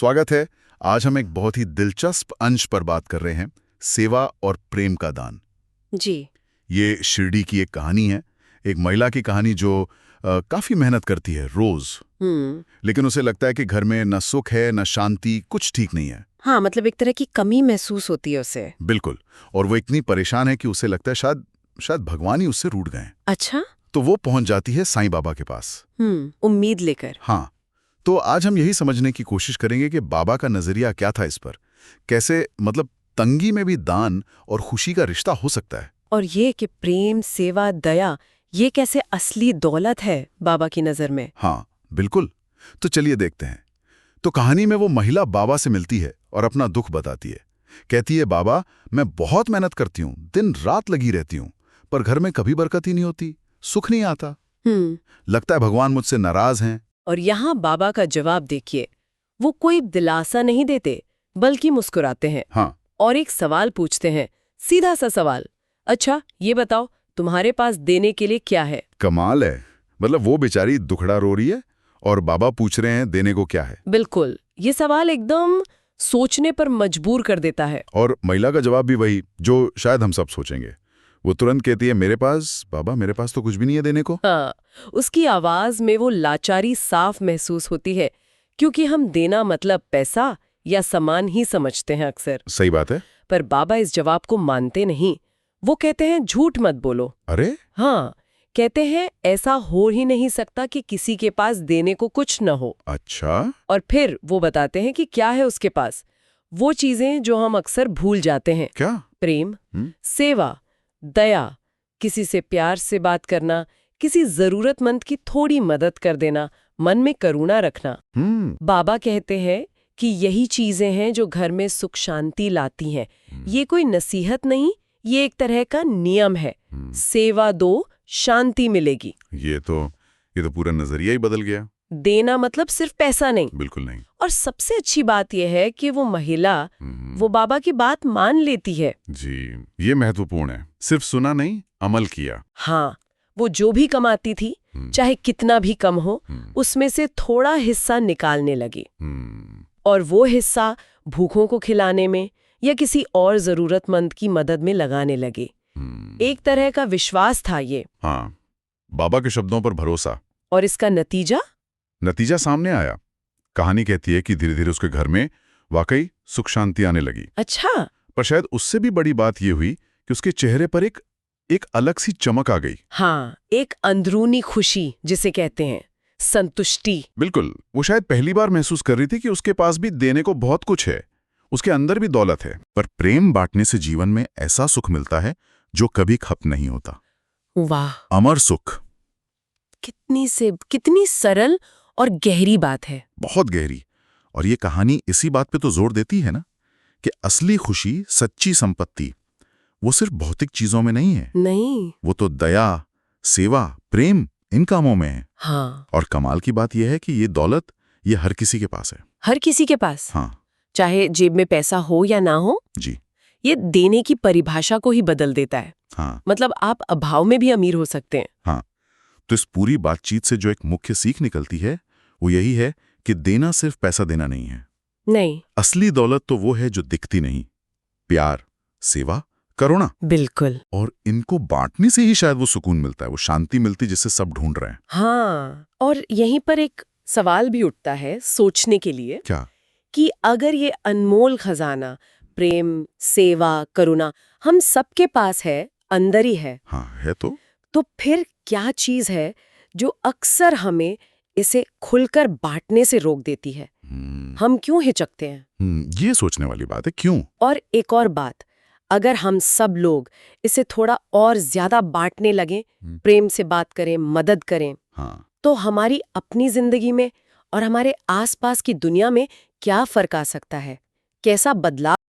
स्वागत है। आज हम एक बहुत ही दिलचस्प अंश पर बात कर रहे हैं, सेवा और प्रेम का दान। जी। ये शिरडी की एक कहानी है, एक महिला की कहानी जो काफी मेहनत करती है रोज, लेकिन उसे लगता है कि घर में न सुख है न शांति, कुछ ठीक नहीं है। हाँ, मतलब एक तरह की कमी महसूस होती है उसे। बिल्कुल। और वो इतनी परेशान है कि उसे लगता है शायद भगवान ही उससे रूठ गए। अच्छा। तो वो पहुंच जाती है साईं बाबा के पास। उम्मीद लेकर। हाँ, तो आज हम यही समझने की कोशिश करेंगे कि बाबा का नजरिया क्या था इस पर, कैसे मतलब तंगी में भी दान और खुशी का रिश्ता हो सकता है। और ये कि प्रेम, सेवा, दया, ये कैसे असली दौलत है बाबा की नजर में। हाँ बिल्कुल। तो चलिए देखते हैं। तो कहानी में वो महिला बाबा से मिलती है और अपना दुख बताती है। कहती है, बाबा मैं बहुत मेहनत करती हूँ, दिन रात लगी रहती हूँ, पर घर में कभी बरकत ही नहीं होती, सुख नहीं आता। लगता है भगवान मुझसे नाराज हैं। और यहाँ बाबा का जवाब देखिए। वो कोई दिलासा नहीं देते, बल्कि मुस्कुराते हैं। हाँ। और एक सवाल पूछते हैं, सीधा सा सवाल। अच्छा, ये बताओ तुम्हारे पास देने के लिए क्या है। कमाल है। मतलब वो बेचारी दुखड़ा रो रही है और बाबा पूछ रहे हैं देने को क्या है। बिल्कुल, ये सवाल एकदम सोचने पर मजबूर कर देता है। और महिला का जवाब भी वही जो शायद हम सब सोचेंगे। वो तुरंत कहती है, मेरे पास बाबा मेरे पास तो कुछ भी नहीं है देने को। हाँ, उसकी आवाज में वो लाचारी साफ महसूस होती है, क्योंकि हम देना मतलब पैसा या सामान ही समझते हैं अक्सर। सही बात है। पर बाबा इस जवाब को मानते नहीं। वो कहते हैं झूठ मत बोलो। अरे हाँ, कहते हैं ऐसा हो ही नहीं सकता कि किसी के पास देने को कुछ न हो। अच्छा। और फिर वो बताते हैं कि क्या है उसके पास, वो चीजें जो हम अक्सर भूल जाते हैं। क्या? प्रेम, सेवा, दया, किसी से प्यार से बात करना, किसी जरूरतमंद की थोड़ी मदद कर देना, मन में करुणा रखना। बाबा कहते हैं कि यही चीजें हैं जो घर में सुख शांति लाती हैं। ये कोई नसीहत नहीं, ये एक तरह का नियम है। सेवा दो, शांति मिलेगी। ये तो पूरा नजरिया ही बदल गया। देना मतलब सिर्फ पैसा नहीं। बिल्कुल नहीं। और सबसे अच्छी बात यह है कि वो महिला वो बाबा की बात मान लेती है। जी, ये महत्वपूर्ण है। सिर्फ सुना नहीं, अमल किया। हाँ, वो जो भी कमाती थी, चाहे कितना भी कम हो, उसमें से थोड़ा हिस्सा निकालने लगी। और वो हिस्सा भूखों को खिलाने में या किसी और जरूरतमंद की मदद में लगाने लगे। एक तरह का विश्वास था ये। हाँ, बाबा के शब्दों पर भरोसा। और इसका नतीजा सामने आया। कहानी कहती है कि धीरे धीरे उसके घर में वाकई सुख शांति आने लगी। अच्छा। पर शायद उससे भी बड़ी बात यह हुई कि उसके चेहरे पर एक अलग सी चमक आ गई। हाँ, एक अंदरूनी खुशी जिसे कहते हैं, संतुष्टि। बिल्कुल। वो शायद पहली बार महसूस कर रही थी कि उसके पास भी देने को बहुत कुछ है, उसके अंदर भी दौलत है। पर प्रेम बांटने से जीवन में ऐसा सुख मिलता है जो कभी खत्म नहीं होता। वाह, अमर सुख। कितनी सरल और गहरी बात है। बहुत गहरी। और ये कहानी इसी बात पे तो जोर देती है ना कि असली खुशी, सच्ची संपत्ति वो सिर्फ भौतिक चीजों में नहीं है। नहीं, वो तो दया, सेवा, प्रेम, इन कामों में है। हाँ। और कमाल की बात यह है कि ये दौलत ये हर किसी के पास है। हर किसी के पास। हाँ। चाहे जेब में पैसा हो या ना हो। जी। ये देने की परिभाषा को ही बदल देता है। हाँ। मतलब आप अभाव में भी अमीर हो सकते हैं। हाँ। तो इस पूरी बातचीत से जो एक मुख्य सीख निकलती है वो यही है कि देना सिर्फ पैसा देना नहीं है। नहीं, असली दौलत तो वो है जो दिखती नहीं। प्यार, सेवा, करुणा। बिल्कुल। और इनको बांटने से ही शायद वो सुकून मिलता है, वो शांति मिलती जिसे सब ढूंढ रहे हैं। हाँ, और यहीं पर एक सवाल भी उठता है सोचने के लिए। क्या? कि अगर ये अनमोल खजाना, प्रेम, सेवा, करुणा हम सबके पास है, अंदर ही है। हाँ, है तो फिर क्या चीज है जो अक्सर हमें इसे खुलकर बांटने से रोक देती है? हम क्यों हिचकते हैं? ये सोचने वाली बात है, क्यों? और एक और बात, अगर हम सब लोग इसे थोड़ा और ज्यादा बांटने लगे, प्रेम से बात करें, मदद करें, हाँ। तो हमारी अपनी जिंदगी में और हमारे आसपास की दुनिया में क्या फर्क आ सकता है? कैसा बदलाव